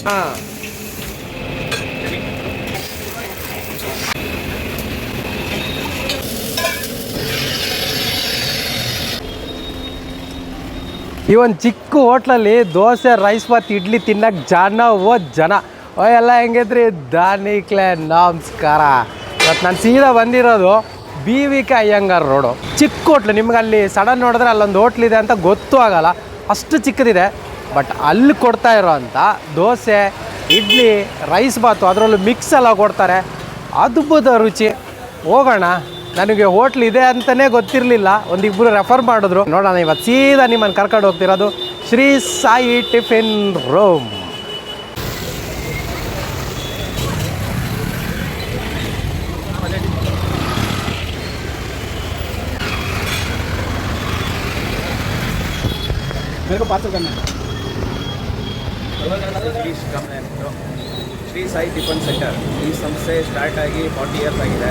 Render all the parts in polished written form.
ಹಾಂ, ಈ ಒಂದು ಚಿಕ್ಕ ಹೋಟ್ಲಲ್ಲಿ ದೋಸೆ, ರೈಸ್ ಬಾತ್, ಇಡ್ಲಿ ತಿನ್ನಕ್ಕೆ ಜನ ಎಲ್ಲ ಹೆಂಗಿದ್ರಿ ದಾನಿಕ್ಲೆ ನಮಸ್ಕಾರ. ಇವತ್ತು ನಾನು ಸೀದಾ ಬಂದಿರೋದು BVK ಅಯ್ಯಂಗಾರ್ ರೋಡು. ಚಿಕ್ಕ ಹೋಟ್ಲು, ನಿಮ್ಗೆ ಅಲ್ಲಿ ಸಡನ್ ನೋಡಿದ್ರೆ ಅಲ್ಲೊಂದು ಹೋಟ್ಲಿದೆ ಅಂತ ಗೊತ್ತೂ ಆಗಲ್ಲ, ಅಷ್ಟು ಚಿಕ್ಕದಿದೆ. ಬಟ್ ಅಲ್ಲಿ ಕೊಡ್ತಾ ಇರೋ ಅಂಥ ದೋಸೆ, ಇಡ್ಲಿ, ರೈಸ್ ಬಾತು, ಅದರಲ್ಲೂ ಮಿಕ್ಸ್ ಎಲ್ಲ ಕೊಡ್ತಾರೆ. ಅದ್ಭುತ ರುಚಿ. ಹೋಗೋಣ. ನನಗೆ ಹೋಟ್ಲ್ ಇದೆ ಅಂತಲೇ ಗೊತ್ತಿರಲಿಲ್ಲ, ಒಂದಿಬ್ಬರು ರೆಫರ್ ಮಾಡಿದ್ರು. ನೋಡೋಣ, ಇವತ್ತು ಸೀದಾ ನಿಮ್ಮನ್ನು ಕರ್ಕೊಂಡು ಹೋಗ್ತಿರೋದು Shri Sai tiffin room. Shri Sai tiffin centre ಈ ಸಂಸ್ಥೆ ಸ್ಟಾರ್ಟ್ ಆಗಿ 40 ಇಯರ್ಸ್ ಆಗಿದೆ.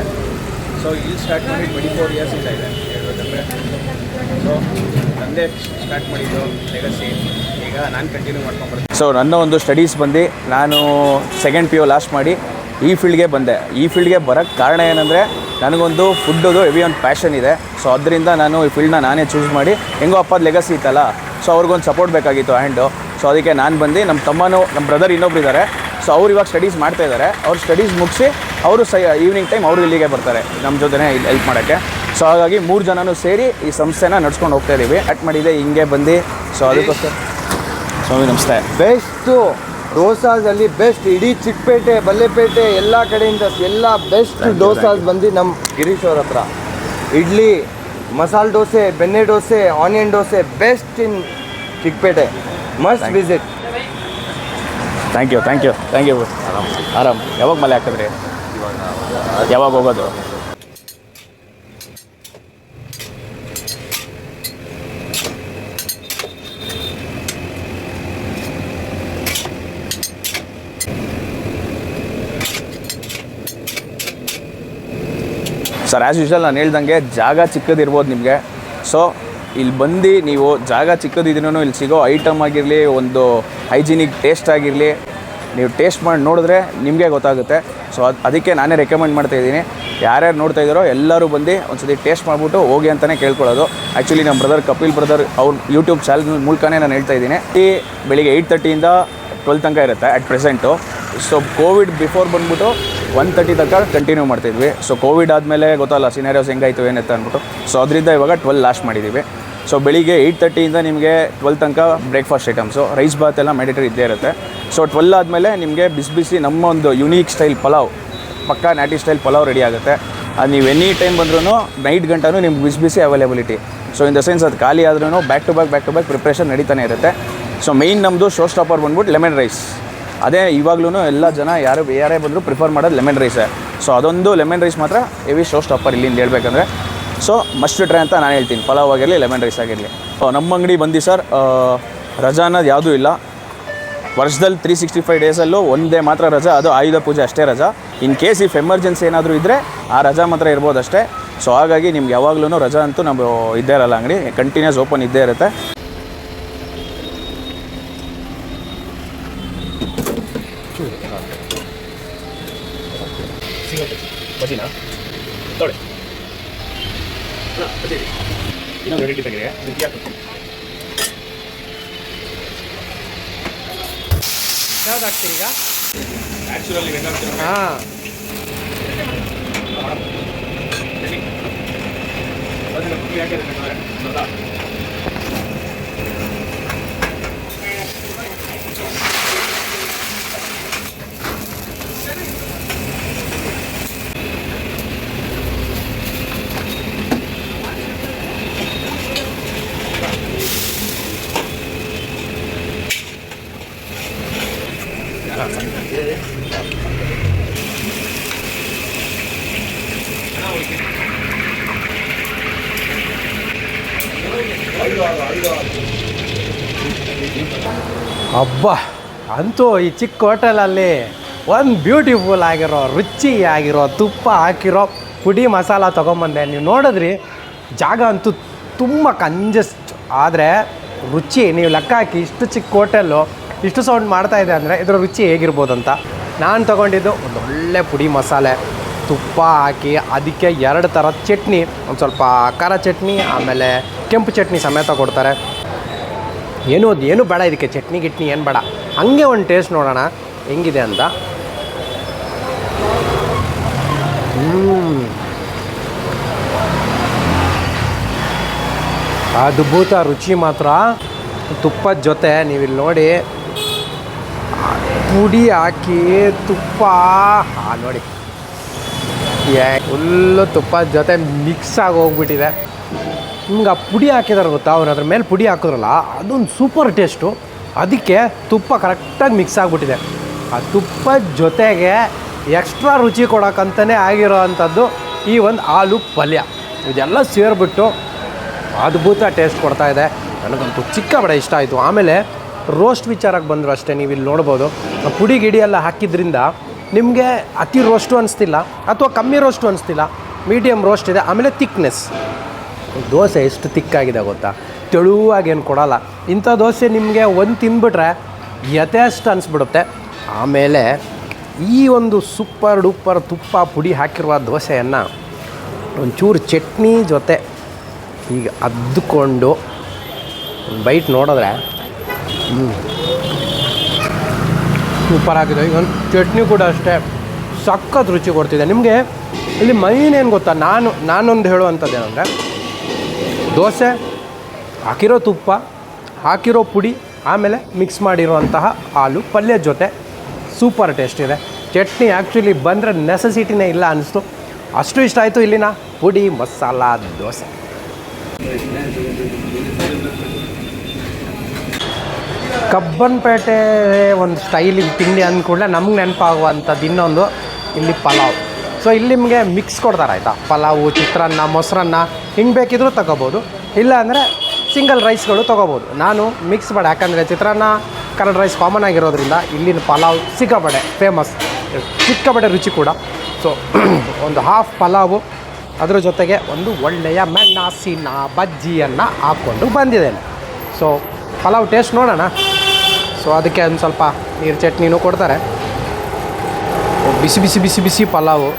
ಸೊ ಇಲ್ಲಿ ಸ್ಟಾರ್ಟ್ ಮಾಡಿ 24 ಇಯರ್ಸ್ ಇಂದ ಇದೆ ಹೇಳ್ಬೇಕಂದ್ರೆ. ಸೊ ನಂದೇ ಸ್ಟಾರ್ಟ್ ಮಾಡಿದ್ದು ಲೆಗಸಿ, ಈಗ ನಾನು ಕಂಟಿನ್ಯೂ ಮಾಡ್ಕೊಂಡ್ಬರ್ತೀನಿ. ಸೊ ನನ್ನ ಒಂದು ಸ್ಟಡೀಸ್ ಬಂದು ನಾನು ಸೆಕೆಂಡ್ PU ಲಾಸ್ಟ್ ಮಾಡಿ ಈ ಫೀಲ್ಡ್ಗೆ ಬಂದೆ. ಈ ಫೀಲ್ಡ್ಗೆ ಬರೋಕ್ಕೆ ಕಾರಣ ಏನಂದರೆ ನನಗೊಂದು ಫುಡ್ಡದು ಹೆವಿ ಒಂದು ಪ್ಯಾಷನ್ ಇದೆ. ಸೊ ಅದರಿಂದ ನಾನು ಈ ಫೀಲ್ಡ್ನ ನಾನೇ ಚೂಸ್ ಮಾಡಿ, ಹೆಂಗೋ ಅಪ್ಪದ ಲೆಗಸಿ ಇತ್ತಲ್ಲ, ಸೊ ಅವ್ರಿಗೊಂದು ಸಪೋರ್ಟ್ ಬೇಕಾಗಿತ್ತು ಹ್ಯಾಂಡು. ಸೊ ಅದಕ್ಕೆ ನಾನು ಬಂದು, ನಮ್ಮ ತಮ್ಮನೂ ನಮ್ಮ ಬ್ರದರ್ ಇನ್ನೊಬ್ರು ಇದ್ದಾರೆ. ಸೊ ಅವ್ರು ಇವಾಗ ಸ್ಟಡೀಸ್ ಮಾಡ್ತಾಯಿದ್ದಾರೆ. ಅವ್ರು ಸ್ಟಡೀಸ್ ಮುಗಿಸಿ ಅವರು ಈವ್ನಿಂಗ್ ಟೈಮ್ ಅವರು ಇಲ್ಲಿಗೆ ಬರ್ತಾರೆ ನಮ್ಮ ಜೊತೆನೇ ಹೆಲ್ಪ್ ಮಾಡೋಕ್ಕೆ. ಸೊ ಹಾಗಾಗಿ 3 ಜನನೂ ಸೇರಿ ಈ ಸಂಸ್ಥೆನ ನಡ್ಸ್ಕೊಂಡು ಹೋಗ್ತಾ ಇದ್ದೀವಿ. ಸ್ಟಾರ್ಟ್ ಮಾಡಿದೆ ಹಿಂಗೆ ಬಂದು. ಸೊ ಅದಕ್ಕೋಸ್ಕರ ಸ್ವಾಮಿ ನಮಸ್ತೆ. ಬೆಸ್ಟು ದೋಸಾಸಲ್ಲಿ ಬೆಸ್ಟ್, ಇಡೀ ಚಿಕ್ಕಪೇಟೆ, ಬಲ್ಲೆಪೇಟೆ ಎಲ್ಲ ಕಡೆಯಿಂದ ಎಲ್ಲ ಬೆಸ್ಟ್ ದೋಸಾಸ್ ಬಂದು ನಮ್ಮ ಗಿರೀಶ್ ಅವ್ರ ಹತ್ರ. ಇಡ್ಲಿ, ಮಸಾಲೆ ದೋಸೆ, ಬೆಣ್ಣೆ dosa, onion dosa best in Chickpet. Must visit. Thank you. ಆರಾಮ್. ಯಾವಾಗ ಮಳೆ ಹಾಕಿದ್ರಿ? ಯಾವಾಗ ಹೋಗೋದು? ಸರ್ ಆ್ಯಸ್ ಯೂಶುವಲ್ ನಾನು ಹೇಳ್ದಂಗೆ ಜಾಗ ಚಿಕ್ಕದಿರ್ಬೋದು ನಿಮಗೆ. ಸೊ ಇಲ್ಲಿ ಬಂದು ನೀವು ಜಾಗ ಚಿಕ್ಕದಿದ್ರೂ ಇಲ್ಲಿ ಸಿಗೋ ಐಟಮ್ ಆಗಿರಲಿ, ಒಂದು ಹೈಜಿನಿಕ್ ಟೇಸ್ಟ್ ಆಗಿರಲಿ, ನೀವು ಟೇಸ್ಟ್ ಮಾಡಿ ನೋಡಿದ್ರೆ ನಿಮಗೆ ಗೊತ್ತಾಗುತ್ತೆ. ಸೊ ಅದಕ್ಕೆ ನಾನೇ ರೆಕಮೆಂಡ್ ಮಾಡ್ತಾಯಿದ್ದೀನಿ. ಯಾರ್ಯಾರು ನೋಡ್ತಾ ಇದ್ದಾರೋ ಎಲ್ಲರೂ ಬಂದು ಒಂದು ಸತಿ ಟೇಸ್ಟ್ ಮಾಡಿಬಿಟ್ಟು ಹೋಗಿ ಅಂತಲೇ ಕೇಳ್ಕೊಳ್ಳೋದು. ಆ್ಯಕ್ಚುಲಿ ನಮ್ಮ ಬ್ರದರ್ ಕಪಿಲ್ ಬ್ರದರ್ ಅವ್ರ ಯೂಟ್ಯೂಬ್ ಚಾನಲ್ ಮೂಲಕನೇ ನಾನು ಹೇಳ್ತಾ ಇದ್ದೀನಿ. ಬೆಳಿಗ್ಗೆ 8:30 12 ತನಕ ಇರುತ್ತೆ at present. So Covid before ಬಂದುಬಿಟ್ಟು 1:30 ತನಕ ಕಂಟಿನ್ಯೂ ಮಾಡ್ತಿದ್ವಿ. ಸೊ ಕೋವಿಡ್ ಆದಮೇಲೆ ಗೊತ್ತಲ್ಲ ಸಿನಾರಿಯೋಸ್ ಹೆಂಗಾಯಿತು ಏನಂತ ಅಂದ್ಬಿಟ್ಟು. ಸೊ ಅದರಿಂದ ಇವಾಗ 12 ಲಾಸ್ಟ್ ಮಾಡಿದ್ದೀವಿ. ಸೊ ಬೆಳಿಗ್ಗೆ 8:30 ನಿಮಗೆ 12 ತನಕ ಬ್ರೇಕ್ಫಾಸ್ಟ್ ಐಟಮ್ಸು, ರೈಸ್ ಬಾತ್ ಎಲ್ಲ ಮ್ಯಾಂಡೇಟರಿ ಇದ್ದೇ ಇರುತ್ತೆ. ಸೊ 12 ಆದಮೇಲೆ ನಿಮಗೆ ಬಿಸಿ ನಮ್ಮ ಒಂದು ಯುನೀಕ್ ಸ್ಟೈಲ್ ಪಲಾವ್, ಪಕ್ಕಾ ನ್ಯಾಟಿ ಸ್ಟೈಲ್ ಪಲಾವ್ ರೆಡಿ ಆಗುತ್ತೆ. ಅದು ನೀವು ಎನಿ ಟೈಮ್ ಬಂದ್ರೂ ನೈಟ್ ಗಂಟನೂ ನಿಮ್ಗೆ ಬಿಸಿ availability. So in the sense ಅದು ಖಾಲಿ ಆದ್ರೂ ಬ್ಯಾಕ್ ಟು ಬ್ಯಾಕ್ ಪ್ರಿಪ್ರೇಷನ್ ನಡೀತಾನೆ ಇರುತ್ತೆ. ಸೊ ಮೇಯ್ನ್ ನಮ್ಮದು ಶೋ ಸ್ಟಾಪರ್ ಬಂದ್ಬಿಟ್ಟು ಲೆಮನ್ ರೈಸ್. ಅದೇ ಇವಾಗ್ಲೂ ಎಲ್ಲ ಜನ ಯಾರೇ ಬಂದರೂ ಪ್ರಿಫರ್ ಮಾಡೋದು ಲೆಮನ್ ರೈಸೇ. ಸೊ ಅದೊಂದು ಲೆಮನ್ ರೈಸ್ ಮಾತ್ರ ಹೆವಿ ಶೋ ಸ್ಟಾಪರ್ ಇಲ್ಲಿಂದ ಹೇಳ್ಬೇಕಂದ್ರೆ. ಸೊ ಮಸ್ಟ್ ಟ್ರೈ ಅಂತ ನಾನು ಹೇಳ್ತೀನಿ, ಪಲಾವ್ ಆಗಿರಲಿ ಲೆಮನ್ ರೈಸ್ ಆಗಿರಲಿ. ನಮ್ಮ ಅಂಗಡಿ ಬಂದು ಸರ್ ರಜಾ ಅನ್ನೋದು ಯಾವುದೂ ಇಲ್ಲ. ವರ್ಷದಲ್ಲಿ 365 ಡೇಸಲ್ಲೂ ಒಂದೇ ಮಾತ್ರ ರಜಾ, ಅದು ಆಯುಧ ಪೂಜೆ ಅಷ್ಟೇ ರಜಾ. ಇನ್ ಕೇಸ್ ಇಫ್ ಎಮರ್ಜೆನ್ಸಿ ಏನಾದರೂ ಇದ್ದರೆ ಆ ರಜಾ ಮಾತ್ರ ಇರ್ಬೋದು ಅಷ್ಟೇ. ಸೊ ಹಾಗಾಗಿ ನಿಮ್ಗೆ ಯಾವಾಗಲೂ ರಜಾ ಅಂತೂ ನಾವು ಇದ್ದೇ ಇರಲ್ಲ, ಅಂಗಡಿ ಕಂಟಿನ್ಯೂಸ್ ಓಪನ್ ಇದ್ದೇ ಇರುತ್ತೆ. ಬಜಿನಾ ತೊಳೆ ಇನ್ನೊಂದು ರೆಡಿ ತೆಗೆದೆ ಯಾವ್ದು ಹಾಕ್ತೀರಿ ಈಗ? ನ್ಯಾಚುರಲಿ ಹಾಂ, ಅಬ್ಬಾ, ಅಂತೂ ಈ ಚಿಕ್ಕ ಹೋಟೆಲಲ್ಲಿ ಒಂದು ಬ್ಯೂಟಿಫುಲ್ ಆಗಿರೋ, ರುಚಿಯಾಗಿರೋ, ತುಪ್ಪ ಹಾಕಿರೋ ಪುಡಿ ಮಸಾಲ ತೊಗೊಂಬಂದೆ. ನೀವು ನೋಡಿದ್ರಿ, ಜಾಗ ಅಂತೂ ತುಂಬ ಕಂಜೆಸ್ಟ್, ಆದರೆ ರುಚಿ ನೀವು ಲೆಕ್ಕ ಹಾಕಿ. ಇಷ್ಟು ಚಿಕ್ಕ ಹೋಟೆಲ್ಲು ಇಷ್ಟು ಸೌಂಡ್ ಮಾಡ್ತಾ ಇದೆ ಅಂದರೆ ಇದರ ರುಚಿ ಹೇಗಿರ್ಬೋದು ಅಂತ. ನಾನು ತೊಗೊಂಡಿದ್ದು ಒಂದು ಒಳ್ಳೆ ಪುಡಿ ಮಸಾಲೆ, ತುಪ್ಪ ಹಾಕಿ ಅದಕ್ಕೆ 2 ಥರದ ಚಟ್ನಿ, ಒಂದು ಸ್ವಲ್ಪ ಖಾರ ಚಟ್ನಿ ಆಮೇಲೆ ಕೆಂಪು ಚಟ್ನಿ ಸಮೇತ ಕೊಡ್ತಾರೆ. ಏನು ಬೇಡ ಇದಕ್ಕೆ, ಚಟ್ನಿ ಗಿಟ್ನಿ ಏನು ಬೇಡ, ಹಂಗೆ ಒಂದು ಟೇಸ್ಟ್ ನೋಡೋಣ ಹೆಂಗಿದೆ ಅಂತ. ಅದ್ಭುತ ರುಚಿ ಮಾತ್ರ. ತುಪ್ಪದ ಜೊತೆ ನೀವಿಲ್ಲಿ ನೋಡಿ ಪುಡಿ ಹಾಕಿ ತುಪ್ಪ ನೋಡಿ ಫುಲ್ಲು ತುಪ್ಪದ ಜೊತೆ ಮಿಕ್ಸ್ ಆಗಿ ಹೋಗ್ಬಿಟ್ಟಿದೆ. ನಿಮ್ಗೆ ಆ ಪುಡಿ ಹಾಕಿದಾರೆ ಗೊತ್ತಾ, ಅವ್ರು ಅದ್ರ ಮೇಲೆ ಪುಡಿ ಹಾಕಿದ್ರಲ್ಲ ಅದೊಂದು ಸೂಪರ್ ಟೇಸ್ಟು. ಅದಕ್ಕೆ ತುಪ್ಪ ಕರೆಕ್ಟಾಗಿ ಮಿಕ್ಸ್ ಆಗಿಬಿಟ್ಟಿದೆ. ಆ ತುಪ್ಪದ ಜೊತೆಗೆ ಎಕ್ಸ್ಟ್ರಾ ರುಚಿ ಕೊಡೋಕ್ಕಂತಲೇ ಆಗಿರೋ ಅಂಥದ್ದು ಈ ಒಂದು ಆಲೂ ಪಲ್ಯ. ಇದೆಲ್ಲ ಸೇರಿಬಿಟ್ಟು ಅದ್ಭುತ ಟೇಸ್ಟ್ ಕೊಡ್ತಾಯಿದೆ. ನನಗಂತೂ ಸಿಕ್ಕಾಪಟ್ಟೆ ಇಷ್ಟ ಆಯಿತು. ಆಮೇಲೆ ರೋಸ್ಟ್ ವಿಚಾರಕ್ಕೆ ಬಂದರು ಅಷ್ಟೇ, ನೀವು ಇಲ್ಲಿ ನೋಡ್ಬೋದು ಪುಡಿ ಗಿಡಿ ಎಲ್ಲ ಹಾಕಿದ್ರಿಂದ ನಿಮಗೆ ಅತಿ ರೋಸ್ಟು ಅನಿಸ್ತಿಲ್ಲ ಅಥವಾ ಕಮ್ಮಿ ರೋಸ್ಟು ಅನಿಸ್ತಿಲ್ಲ, ಮೀಡಿಯಮ್ ರೋಸ್ಟ್ ಇದೆ. ಆಮೇಲೆ ತಿಕ್ನೆಸ್, ದೋಸೆ ಎಷ್ಟು ತಿಕ್ಕಾಗಿದೆ ಗೊತ್ತಾ, ತೆಳುವಾಗೇನು ಕೊಡೋಲ್ಲ. ಇಂಥ ದೋಸೆ ನಿಮಗೆ ಒಂದು ತಿಂದ್ಬಿಟ್ರೆ ಯಥೇಷ್ಟ ಅನಿಸ್ಬಿಡುತ್ತೆ. ಆಮೇಲೆ ಈ ಒಂದು ಸೂಪರ್ ಡೂಪರ್ ತುಪ್ಪ ಪುಡಿ ಹಾಕಿರುವ ದೋಸೆಯನ್ನು ಒಂಚೂರು ಚಟ್ನಿ ಜೊತೆ ಈಗ ಅದ್ದುಕೊಂಡು ಒಂದು ಬೈಟ್ ನೋಡಿದ್ರೆ ಸೂಪರ್ ಆಗಿದೆ. ಈಗ ಒಂದು ಚಟ್ನಿ ಕೂಡ ಅಷ್ಟೇ ಸಖತ್ ರುಚಿ ಕೊಡ್ತಿದೆ. ನಿಮಗೆ ಇಲ್ಲಿ ಮೈನ್ ಏನು ಗೊತ್ತಾ, ನಾನೊಂದು ಹೇಳುವಂಥದ್ದು ಏನಂದರೆ, ದೋಸೆ ಹಾಕಿರೋ ತುಪ್ಪ ಹಾಕಿರೋ ಪುಡಿ ಆಮೇಲೆ ಮಿಕ್ಸ್ ಮಾಡಿರುವಂತಹ ಆಲೂ ಪಲ್ಯ ಜೊತೆ ಸೂಪರ್ ಟೇಸ್ಟ್ ಇದೆ. ಚಟ್ನಿ ಆ್ಯಕ್ಚುಲಿ ಬಂದರೆ ನೆಸಸಿಟಿನೇ ಇಲ್ಲ ಅನ್ನಿಸ್ತು, ಅಷ್ಟು ಇಷ್ಟ ಆಯಿತು ಇಲ್ಲಿನ ಪುಡಿ ಮಸಾಲ ದೋಸೆ. ಕಬ್ಬನ್ಪೇಟೆ ಒಂದು ಸ್ಟೈಲಿಂಗ್ ತಿಂಡಿ ಅಂದ್ಕೂಡಲೇ ನಮ್ಗೆ ನೆನಪಾಗುವಂಥದ್ದು ಇನ್ನೊಂದು ಇಲ್ಲಿ ಪಲಾವ್. ಸೊ ಇಲ್ಲಿ ನಿಮಗೆ ಮಿಕ್ಸ್ ಕೊಡ್ತಾರೆ ಆಯಿತಾ, ಪಲಾವು, ಚಿತ್ರಾನ್ನ, ಮೊಸರನ್ನ ಹಿಂಗೆ ಬೇಕಿದ್ರೂ ತೊಗೋಬೋದು, ಇಲ್ಲ ಅಂದರೆ ಸಿಂಗಲ್ ರೈಸ್ಗಳು ತೊಗೋಬೋದು. ನಾನು ಮಿಕ್ಸ್ ಮಾಡಿ, ಯಾಕಂದರೆ ಚಿತ್ರಾನ್ನ ಕನ್ನಡ ರೈಸ್ ಕಾಮನ್ ಆಗಿರೋದ್ರಿಂದ ಇಲ್ಲಿನ ಪಲಾವ್ ಸಿಕ್ಕಾಪಟ್ಟೆ ಫೇಮಸ್, ಸಿಕ್ಕಾಪಟ್ಟೆ ರುಚಿ ಕೂಡ. ಸೊ ಒಂದು ಹಾಫ್ ಪಲಾವು, ಅದರ ಜೊತೆಗೆ ಒಂದು ಒಳ್ಳೆಯ ಮೆಣಸಿನ ಬಜ್ಜಿಯನ್ನು ಹಾಕ್ಕೊಂಡು ಬಂದಿದ್ದೇನೆ. ಸೊ ಪಲಾವ್ ಟೇಸ್ಟ್ ನೋಡೋಣ. ಸೊ ಅದಕ್ಕೆ ಒಂದು ಸ್ವಲ್ಪ ನೀರು ಚಟ್ನಿನೂ ಕೊಡ್ತಾರೆ. ಬಿಸಿ ಬಿಸಿ ಬಿಸಿ ಬಿಸಿ ಪಲಾವು.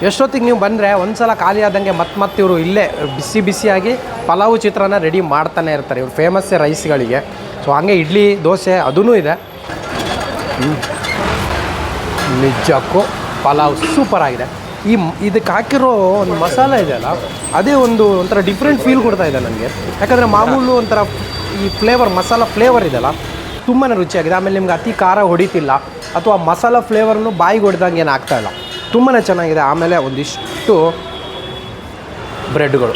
ಎಷ್ಟೊತ್ತಿಗೆ ನೀವು ಬಂದರೆ ಒಂದು ಸಲ ಖಾಲಿ ಆದಂಗೆ ಮತ್ತೆ ಇವರು ಇಲ್ಲೇ ಬಿಸಿ ಬಿಸಿಯಾಗಿ ಪಲಾವು ಚಿತ್ರಾನ್ನ ರೆಡಿ ಮಾಡ್ತಾನೆ ಇರ್ತಾರೆ. ಇವ್ರು ಫೇಮಸ್ಸೇ ರೈಸ್ಗಳಿಗೆ. ಸೊ ಹಾಗೆ ಇಡ್ಲಿ ದೋಸೆ ಅದೂ ಇದೆ. ನಿಜಕ್ಕೂ ಪಲಾವ್ ಸೂಪರಾಗಿದೆ. ಇದಕ್ಕೆ ಹಾಕಿರೋ ಒಂದು ಮಸಾಲೆ ಇದೆಯಲ್ಲ, ಅದೇ ಒಂಥರ ಡಿಫ್ರೆಂಟ್ ಫೀಲ್ ಕೊಡ್ತಾ ಇದೆ ನನಗೆ. ಯಾಕಂದರೆ ಮಾಮೂಲು ಒಂಥರ ಈ ಫ್ಲೇವರ್, ಮಸಾಲ ಫ್ಲೇವರ್ ಇದೆಯಲ್ಲ ತುಂಬಾ ರುಚಿಯಾಗಿದೆ. ಆಮೇಲೆ ನಿಮ್ಗೆ ಅತಿ ಖಾರ ಹೊಡಿತಿಲ್ಲ ಅಥವಾ ಮಸಾಲ ಫ್ಲೇವರ್ನು ಬಾಯಿಗೆ ಹೊಡೆದಂಗೆ ಏನು ಆಗ್ತಾಯಿಲ್ಲ, ತುಂಬಾ ಚೆನ್ನಾಗಿದೆ. ಆಮೇಲೆ ಒಂದಿಷ್ಟು ಬ್ರೆಡ್ಗಳು,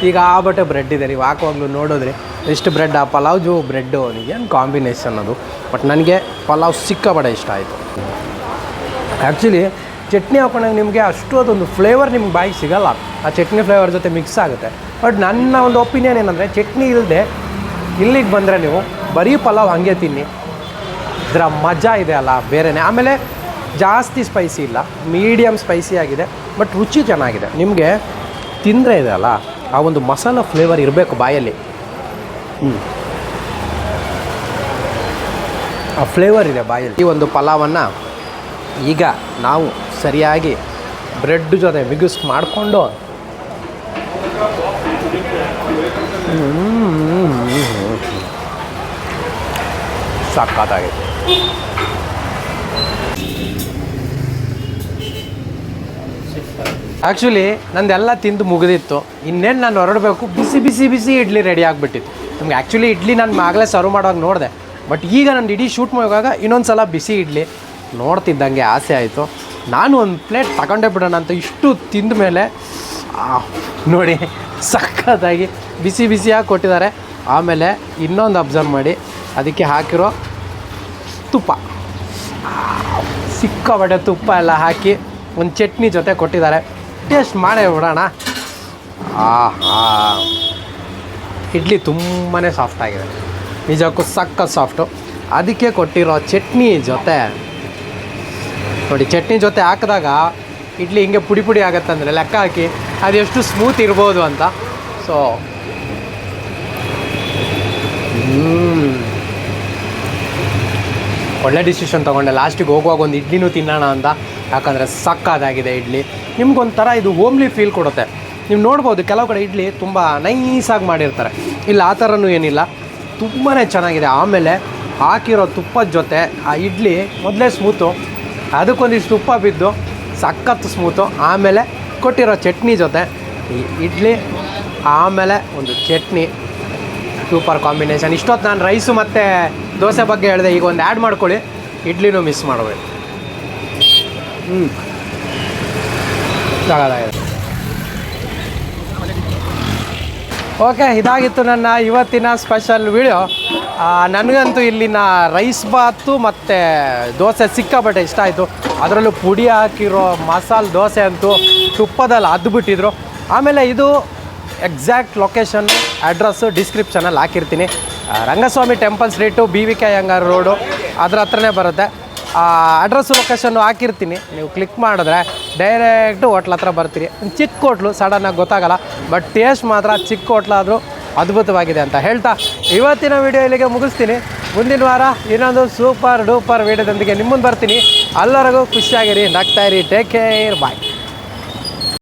ಈಗ ಬಟ್ಟೆ ಬ್ರೆಡ್ ಇದೆ, ನೀವು ಹಾಕುವಾಗಲೂ ನೋಡಿದ್ರಿ ಇಷ್ಟು ಬ್ರೆಡ್, ಆ ಪಲಾವ್ಜು ಬ್ರೆಡ್ಡು ಏನು ಕಾಂಬಿನೇಷನ್ ಅದು. ಬಟ್ ನನಗೆ ಪಲಾವ್ ಸಿಕ್ಕಾಪಟ್ಟೆ ಇಷ್ಟ ಆಯಿತು. ಆ್ಯಕ್ಚುಲಿ ಚಟ್ನಿ ಹಾಕೊಂಡಾಗ ನಿಮಗೆ ಅಷ್ಟು ಅದೊಂದು ಫ್ಲೇವರ್ ನಿಮ್ಗೆ ಬಾಯಿಗೆ ಸಿಗೋಲ್ಲ, ಆ ಚಟ್ನಿ ಫ್ಲೇವರ್ ಜೊತೆ ಮಿಕ್ಸ್ ಆಗುತ್ತೆ. ಬಟ್ ನನ್ನ ಒಂದು ಒಪಿನಿಯನ್ ಏನಂದರೆ, ಚಟ್ನಿ ಇಲ್ಲದೆ ಇಲ್ಲಿಗೆ ಬಂದರೆ ನೀವು ಬರೀ ಪಲಾವ್ ಹಾಗೆ ತಿನ್ನಿ, ಇದರ ಮಜಾ ಇದೆ ಅಲ್ಲ ಬೇರೆಯೇ. ಆಮೇಲೆ ಜಾಸ್ತಿ ಸ್ಪೈಸಿ ಇಲ್ಲ, ಮೀಡಿಯಮ್ ಸ್ಪೈಸಿ ಆಗಿದೆ, ಬಟ್ ರುಚಿ ಚೆನ್ನಾಗಿದೆ. ನಿಮಗೆ ತಿಂದರೆ ಇದೆ ಅಲ್ಲ, ಆ ಒಂದು ಮಸಾಲ ಫ್ಲೇವರ್ ಇರಬೇಕು ಬಾಯಲ್ಲಿ. ಆ ಫ್ಲೇವರ್ ಇದೆ ಬಾಯಲ್ಲಿ. ಈ ಒಂದು ಪಲಾವನ್ನು ಈಗ ನಾವು ಸರಿಯಾಗಿ ಬ್ರೆಡ್ ಜೊತೆ ಮಿಕ್ಸ್ ಮಾಡಿಕೊಂಡು ಸಖತ್ತಾಗಿದೆ. ಆ್ಯಕ್ಚುಲಿ ನಂದೆಲ್ಲ ತಿಂದು ಮುಗಿದಿತ್ತು, ಇನ್ನೇನು ನಾನು ಹೊರಡಬೇಕು, ಬಿಸಿ ಬಿಸಿ ಬಿಸಿ ಇಡ್ಲಿ ರೆಡಿ ಆಗಿಬಿಟ್ಟಿತ್ತು. ನಮ್ಗೆ ಆ್ಯಕ್ಚುಲಿ ಇಡ್ಲಿ ನಾನು ಆಗಲೇ ಸರ್ವ್ ಮಾಡುವಾಗ ನೋಡಿದೆ, ಬಟ್ ಈಗ ನಾನು ಇಡೀ ಶೂಟ್ ಮಾಡುವಾಗ ಇನ್ನೊಂದು ಸಲ ಬಿಸಿ ಇಡ್ಲಿ ನೋಡ್ತಿದ್ದಂಗೆ ಆಸೆ ಆಯಿತು. ನಾನು ಒಂದು ಪ್ಲೇಟ್ ತಗೊಂಡೇ ಬಿಡೋಣ ಅಂತ ಇಷ್ಟು ತಿಂದ ಮೇಲೆ ನೋಡಿ ಸಖತ್ತಾಗಿ ಬಿಸಿ ಬಿಸಿಯಾಗಿ ಕೊಟ್ಟಿದ್ದಾರೆ. ಆಮೇಲೆ ಇನ್ನೊಂದು ಅಬ್ಸರ್ವ್ ಮಾಡಿ, ಅದಕ್ಕೆ ಹಾಕಿರೋ ತುಪ್ಪ, ಸಿಕ್ಕಾಪಟ್ಟೆ ತುಪ್ಪ ಎಲ್ಲ ಹಾಕಿ ಒಂದು ಚಟ್ನಿ ಜೊತೆ ಕೊಟ್ಟಿದ್ದಾರೆ. ಟೇಸ್ಟ್ ಮಾಡೇ ಬಿಡೋಣ. ಇಡ್ಲಿ ತುಂಬಾ ಸಾಫ್ಟಾಗಿದೆ, ನಿಜಕ್ಕೂ ಸಖತ್ ಸಾಫ್ಟು. ಅದಕ್ಕೆ ಕೊಟ್ಟಿರೋ ಚಟ್ನಿ ಜೊತೆ ನೋಡಿ, ಚಟ್ನಿ ಜೊತೆ ಹಾಕಿದಾಗ ಇಡ್ಲಿ ಹಿಂಗೆ ಪುಡಿ ಪುಡಿ ಆಗುತ್ತಂದರೆ ಲೆಕ್ಕ ಹಾಕಿ ಅದೆಷ್ಟು ಸ್ಮೂತ್ ಇರ್ಬೋದು ಅಂತ. ಸೊ ಒಳ್ಳೆ ಡಿಸಿಷನ್ ತೊಗೊಂಡೆ. ಲಾಸ್ಟಿಗೆ ಹೋಗುವಾಗ ಒಂದು ಇಡ್ಲಿನೂ ತಿನ್ನೋಣ ಅಂತ, ಯಾಕಂದರೆ ಸಕ್ಕತ್ತಾಗಿದೆ ಇಡ್ಲಿ. ನಿಮ್ಗೊಂಥರ ಇದು ಹೋಮ್ಲಿ ಫೀಲ್ ಕೊಡುತ್ತೆ. ನೀವು ನೋಡ್ಬೋದು ಕೆಲವು ಕಡೆ ಇಡ್ಲಿ ತುಂಬ ನೈಸಾಗಿ ಮಾಡಿರ್ತಾರೆ, ಇಲ್ಲ ಆ ಥರನೂ ಏನಿಲ್ಲ, ತುಂಬಾ ಚೆನ್ನಾಗಿದೆ. ಆಮೇಲೆ ಹಾಕಿರೋ ತುಪ್ಪದ ಜೊತೆ ಆ ಇಡ್ಲಿ ಮೊದಲೇ ಸ್ಮೂತು, ಅದಕ್ಕೊಂದಿಷ್ಟು ತುಪ್ಪ ಬಿದ್ದು ಸಖತ್ತು ಸ್ಮೂತು. ಆಮೇಲೆ ಕೊಟ್ಟಿರೋ ಚಟ್ನಿ ಜೊತೆ ಈ ಇಡ್ಲಿ ಆಮೇಲೆ ಒಂದು ಚಟ್ನಿ, ಸೂಪರ್ ಕಾಂಬಿನೇಷನ್. ಇಷ್ಟೊತ್ತು ನಾನು ರೈಸು ಮತ್ತು ದೋಸೆ ಬಗ್ಗೆ ಹೇಳಿದೆ, ಈಗ ಒಂದು ಆ್ಯಡ್ ಮಾಡ್ಕೊಳ್ಳಿ, ಇಡ್ಲಿನೂ ಮಿಸ್ ಮಾಡಬೇಡಿ. ಸಾಕಾಗಿದೆ. ಓಕೆ, ಇದಾಗಿತ್ತು ನನ್ನ ಇವತ್ತಿನ ಸ್ಪೆಷಲ್ ವಿಡಿಯೋ. ನನಗಂತೂ ಇಲ್ಲಿನ ರೈಸ್ ಬಾತು ಮತ್ತು ದೋಸೆ ಸಿಕ್ಕಾಪಟ್ಟೆ ಇಷ್ಟ ಆಯಿತು. ಅದರಲ್ಲೂ ಪುಡಿ ಹಾಕಿರೋ ಮಸಾಲೆ ದೋಸೆ ಅಂತೂ ತುಪ್ಪದಲ್ಲಿ ಅದ್ಬಿಟ್ಟಿದ್ರು. ಆಮೇಲೆ ಇದು ಎಕ್ಸಾಕ್ಟ್ ಲೊಕೇಶನ್ ಅಡ್ರೆಸ್ಸು ಡಿಸ್ಕ್ರಿಪ್ಷನಲ್ಲಿ ಹಾಕಿರ್ತೀನಿ. Rangaswamy temple street, BVK Iyengar road, ಅದರ ಹತ್ರನೇ ಬರುತ್ತೆ. ಅಡ್ರೆಸ್ಸು ಲೊಕೇಶನ್ನು ಹಾಕಿರ್ತೀನಿ. ನೀವು ಕ್ಲಿಕ್ ಮಾಡಿದ್ರೆ ಡೈರೆಕ್ಟು ಹೋಟ್ಲ್ ಹತ್ರ ಬರ್ತೀರಿ. ಚಿಕ್ಕ ಹೋಟ್ಲು, ಸಡನ್ನಾಗಿ ಗೊತ್ತಾಗಲ್ಲ, ಬಟ್ ಟೇಸ್ಟ್ ಮಾತ್ರ ಚಿಕ್ಕ ಹೋಟ್ಲಾದರೂ ಅದ್ಭುತವಾಗಿದೆ ಅಂತ ಹೇಳ್ತಾ ಇವತ್ತಿನ ವಿಡಿಯೋ ಇಲ್ಲಿಗೆ ಮುಗಿಸ್ತೀನಿ. ಮುಂದಿನ ವಾರ ಇನ್ನೊಂದು ಸೂಪರ್ ಡೂಪರ್ ವಿಡಿಯೋದೊಂದಿಗೆ ನಿಮ್ಮ ಮುಂದೆ ಬರ್ತೀನಿ. ಎಲ್ಲರಿಗೂ ಖುಷಿಯಾಗಿರಿ, ನಗ್ತಾಯಿರಿ. ಟೇಕ್ ಕೇರ್, ಬಾಯ್.